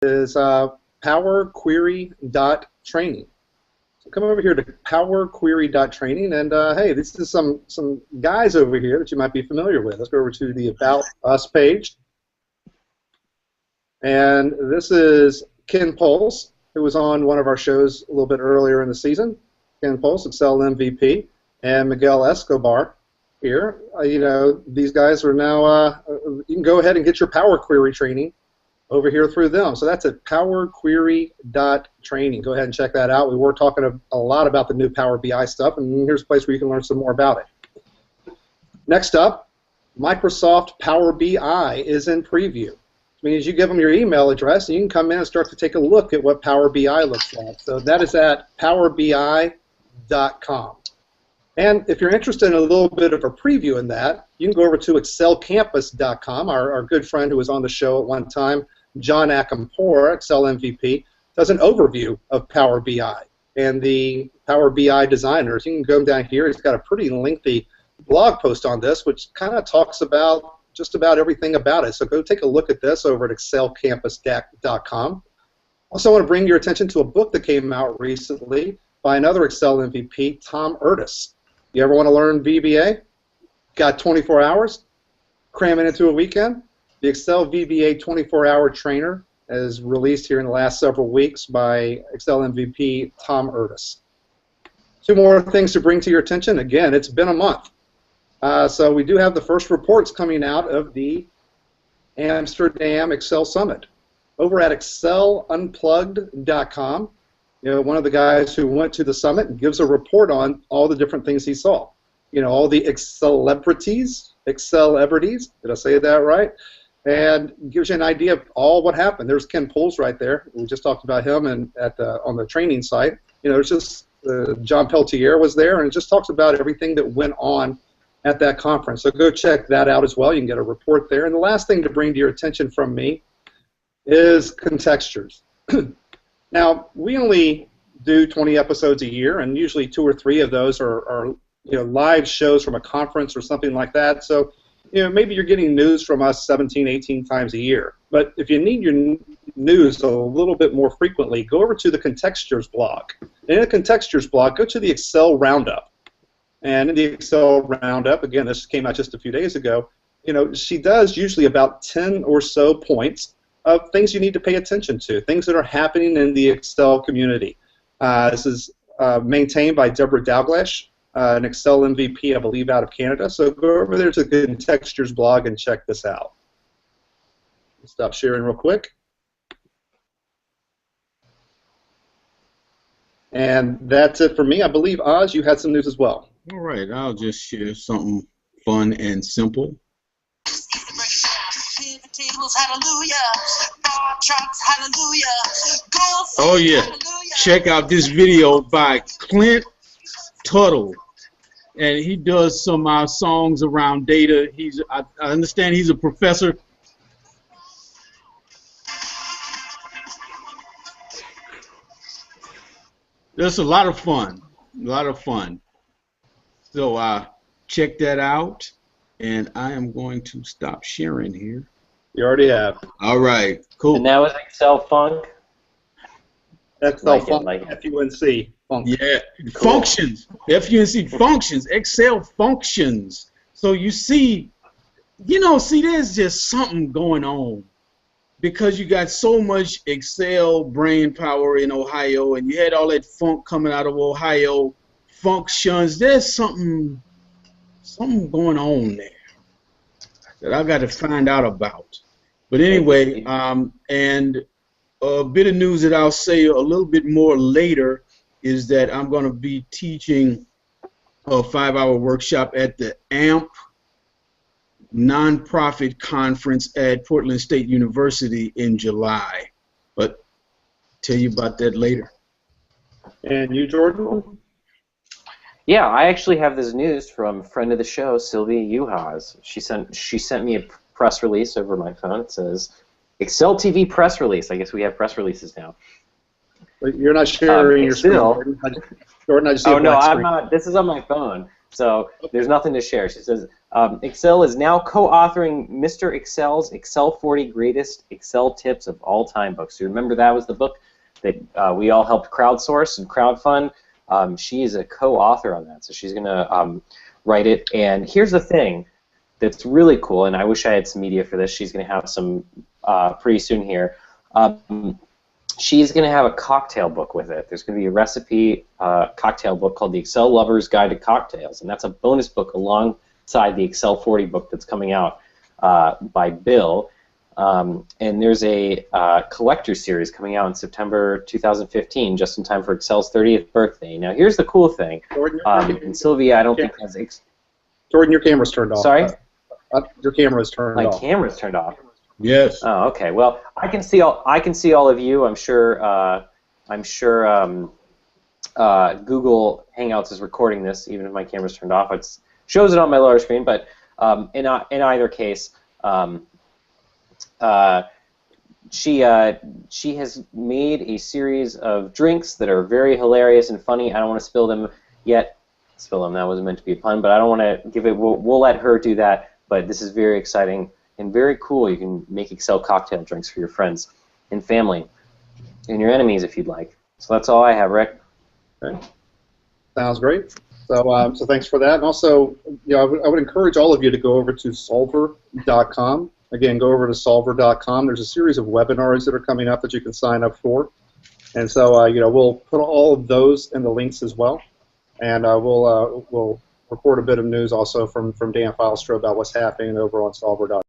is PowerQuery.Training. So come over here to PowerQuery.Training, and hey, this is some guys over here that you might be familiar with. Let's go over to the About Us page. And this is Ken Pulse, who was on one of our shows a little bit earlier in the season. Ken Pulse, Excel MVP, and Miguel Escobar here. You know, these guys are now, you can go ahead and get your Power Query training over here through them. So that's at PowerQuery.Training. Go ahead and check that out. We were talking a lot about the new Power BI stuff, and here's a place where you can learn some more about it. Next up, Microsoft Power BI is in preview. Which means you give them your email address, and you can come in and start to take a look at what Power BI looks like. So that is at PowerBI.com. And if you're interested in a little bit of a preview in that, you can go over to excelcampus.com. Our good friend who was on the show at one time, John Akampor, Excel MVP, does an overview of Power BI and the Power BI designers. You can go down here. He's got a pretty lengthy blog post on this, which kind of talks about just about everything about it. So go take a look at this over at excelcampus.com. Also want to bring your attention to a book that came out recently by another Excel MVP, Tom Erdis. You ever want to learn VBA? Got 24 hours? Cram it into a weekend? The Excel VBA 24-hour trainer is released here in the last several weeks by Excel MVP Tom Erdis. Two more things to bring to your attention. Again, it's been a month. So we do have the first reports coming out of the Amsterdam Excel Summit. Over at excelunplugged.com, you know, one of the guys who went to the summit gives a report on all the different things he saw. You know, all the Excelebrities, did I say that right? And gives you an idea of all what happened. There's Ken Pulse right there. We just talked about him and on the training site. You know, there's just John Peltier was there, and it just talks about everything that went on at that conference. So go check that out as well. You can get a report there. And the last thing to bring to your attention from me is contextures. Now, we only do 20 episodes a year, and usually 2 or 3 of those are you know, live shows from a conference or something like that. So, you know, maybe you're getting news from us 17, 18 times a year. But if you need your news a little bit more frequently, go over to the Contextures blog. And in the Contextures blog, go to the Excel Roundup. And in the Excel Roundup, again, this came out just a few days ago, you know, she does usually about 10 or so points of things you need to pay attention to, things that are happening in the Excel community. This is maintained by Deborah Dalgleish, an Excel MVP, I believe, out of Canada. So go over there to the Contextures blog and check this out. Stop sharing real quick. And that's it for me. I believe, Oz, you had some news as well. All right, I'll just share something fun and simple. Oh yeah, check out this video by Clint Tuttle, and he does some songs around data. I understand he's a professor. That's a lot of fun, So check that out, and I am going to stop sharing here. You already have. All right, cool. And that was Excel Funk. Excel Funk, F-U-N-C. Funk. Yeah, Cool. functions, F-U-N-C, functions, Excel functions. So you see, there's just something going on because you got so much Excel brain power in Ohio, and you had all that funk coming out of Ohio, functions. There's something going on there that I got to find out about. But anyway, and a bit of news that I'll say a little bit more later is that I'm going to be teaching a 5-hour workshop at the AMP nonprofit conference at Portland State University in July. But tell you about that later. And you, Jordan? Yeah, I actually have this news from a friend of the show, Sylvia Uhas. She sent me a press release over my phone. It says, Excel TV press release. I guess we have press releases now. But you're not sharing your screen, still, Jordan. I just see oh a no, black I'm screen. not. This is on my phone. So there's nothing to share. She says, Excel is now co-authoring Mr. Excel's Excel 40 Greatest Excel Tips of All Time book. So remember that was the book that we all helped crowdsource and crowdfund. She is a co-author on that, so she's going to write it. And here's the thing that's really cool, and I wish I had some media for this. She's going to have some pretty soon here. She's going to have a cocktail book with it. There's going to be a recipe cocktail book called The Excel Lover's Guide to Cocktails, and that's a bonus book alongside the Excel 40 book that's coming out by Bill. And there's a collector's series coming out in September 2015, just in time for Excel's 30th birthday. Now, here's the cool thing. And Sylvia, I don't think has... Jordan, your camera's turned off. Sorry? Your camera is turned off. My camera's turned off. Yes. Oh, okay. Well, I can see all of you. I'm sure. Google Hangouts is recording this, even if my camera's turned off. It shows it on my lower screen. But in either case, she has made a series of drinks that are very hilarious and funny. I don't want to spill them yet. Spill them. That wasn't meant to be a pun, but I don't want to give it. We'll let her do that. But this is very exciting and very cool. You can make Excel cocktail drinks for your friends and family and your enemies if you'd like. So that's all I have, Rick. Okay. Sounds great. So, so thanks for that. And also, I would encourage all of you to go over to solver.com. Again, go over to solver.com. There's a series of webinars that are coming up that you can sign up for. And so, we'll put all of those in the links as well. And we'll record a bit of news also from Dan Filestra about what's happening over on solver.com.